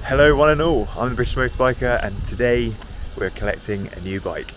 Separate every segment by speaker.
Speaker 1: Hello one and all, I'm the British Motorbiker and today we're collecting a new bike.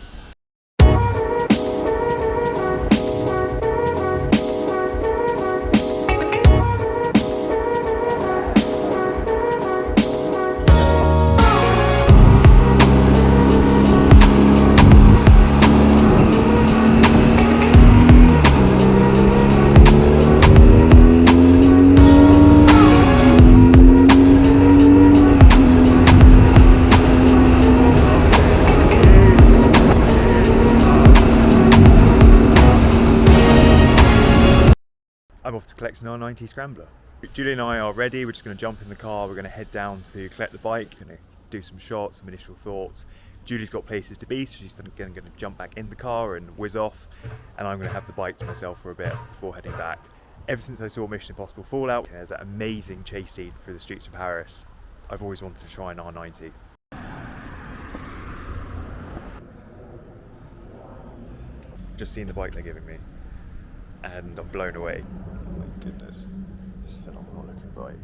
Speaker 1: I'm off to collect an nineT Scrambler. Julie and I are ready, we're just going to jump in the car, we're going to head down to collect the bike, do some shots, some initial thoughts. Julie's got places to be, so she's going to jump back in the car and whiz off, and I'm going to have the bike to myself for a bit before heading back. Ever since I saw Mission Impossible Fallout, there's that amazing chase scene through the streets of Paris. I've always wanted to try an nineT. Just seen the bike they're giving me, and I'm blown away. Oh my goodness, it's a phenomenal looking bike.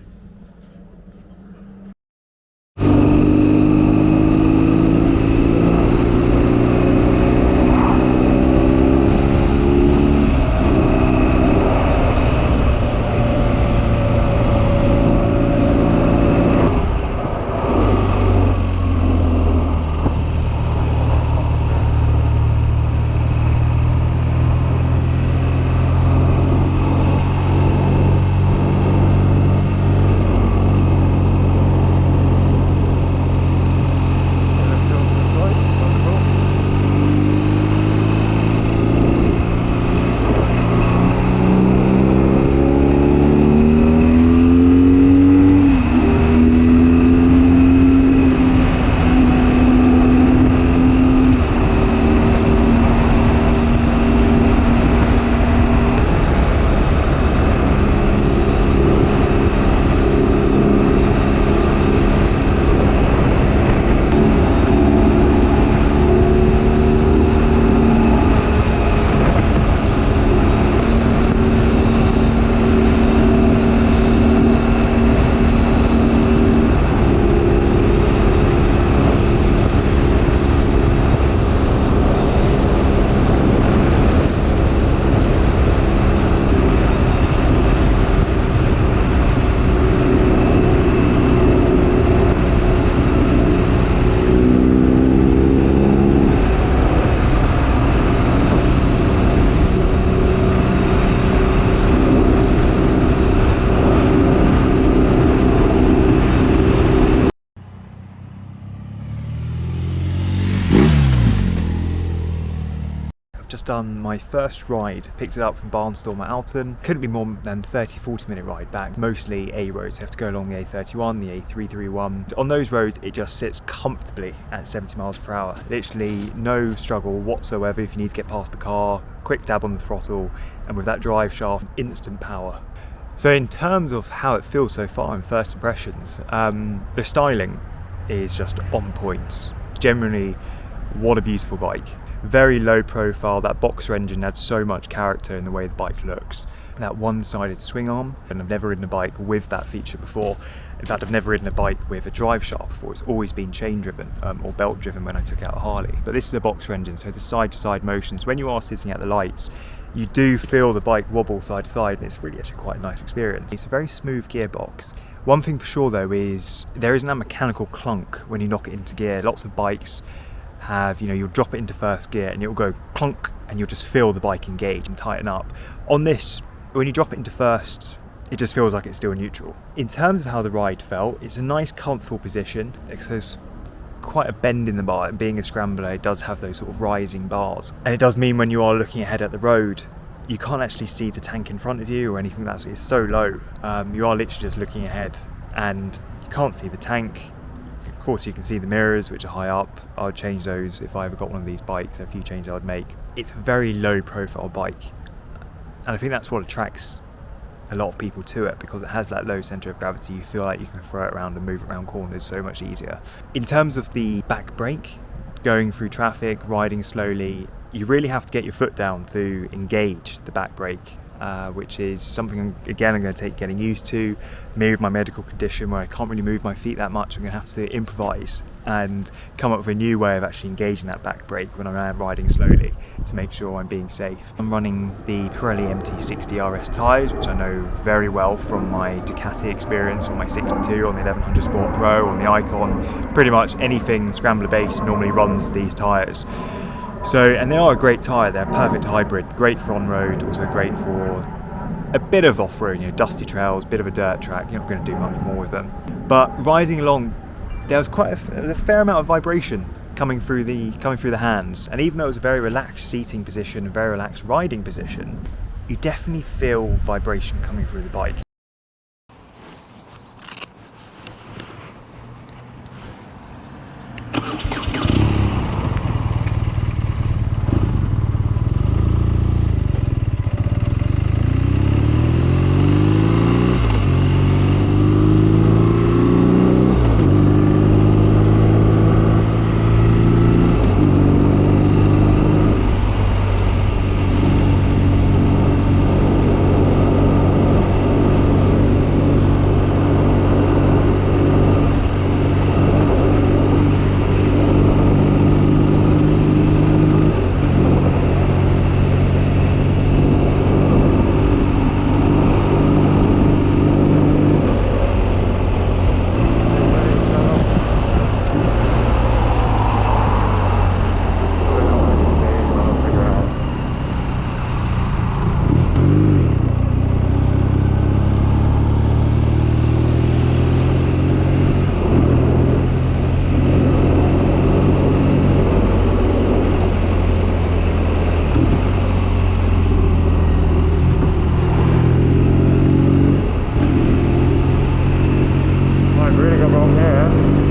Speaker 1: Just done my first ride, picked it up from Bahnstormer Alton. Couldn't be more than 30-40 minute ride back, mostly A roads. You have to go along the A31, the A331. On those roads it just sits comfortably at 70 miles per hour. Literally no struggle whatsoever if you need to get past the car, quick dab on the throttle, and with that drive shaft, instant power. So in terms of how it feels so far in first impressions, the styling is just on point. Generally, what a beautiful bike. Very low profile, that boxer engine adds so much character in the way the bike looks. That one-sided swing arm, and I've never ridden a bike with that feature before. In fact, I've never ridden a bike with a drive shaft before. It's always been chain driven or belt driven when I took out a Harley. But this is a boxer engine, so the side-to-side motions, when you are sitting at the lights, you do feel the bike wobble side to side, and it's really actually quite a nice experience. It's a very smooth gearbox. One thing for sure though is there isn't a mechanical clunk when you knock it into gear. Lots of bikes have, you'll drop it into first gear and it'll go clunk and you'll just feel the bike engage and tighten up. On this, when you drop it into first, it just feels like it's still neutral. In terms of how the ride felt, it's a nice comfortable position. There's quite a bend in the bar, and being a scrambler it does have those sort of rising bars. And it does mean when you are looking ahead at the road, you can't actually see the tank in front of you or anything. It's so low. You are literally just looking ahead and you can't see the tank. Of course you can see the mirrors, which are high up. I would change those if I ever got one of these bikes. A few changes I would make. It's a very low profile bike, and I think that's what attracts a lot of people to it, because it has that low centre of gravity. You feel like you can throw it around and move it around corners so much easier. In terms of the back brake, going through traffic, riding slowly, you really have to get your foot down to engage the back brake which is something, again, I'm going to take getting used to. Me with my medical condition where I can't really move my feet that much, I'm going to have to improvise and come up with a new way of actually engaging that back brake when I'm riding slowly to make sure I'm being safe. I'm running the Pirelli MT60 RS tyres, which I know very well from my Ducati experience on my 62, on the 1100 Sport Pro, on the Icon. Pretty much anything Scrambler based normally runs these tyres. So, and they are a great tyre, they're a perfect hybrid, great for on-road, also great for a bit of off-road, dusty trails, bit of a dirt track. You're not going to do much more with them. But riding along, there was quite a fair amount of vibration coming through the hands, and even though it was a very relaxed seating position, a very relaxed riding position, you definitely feel vibration coming through the bike.
Speaker 2: Really got wrong here.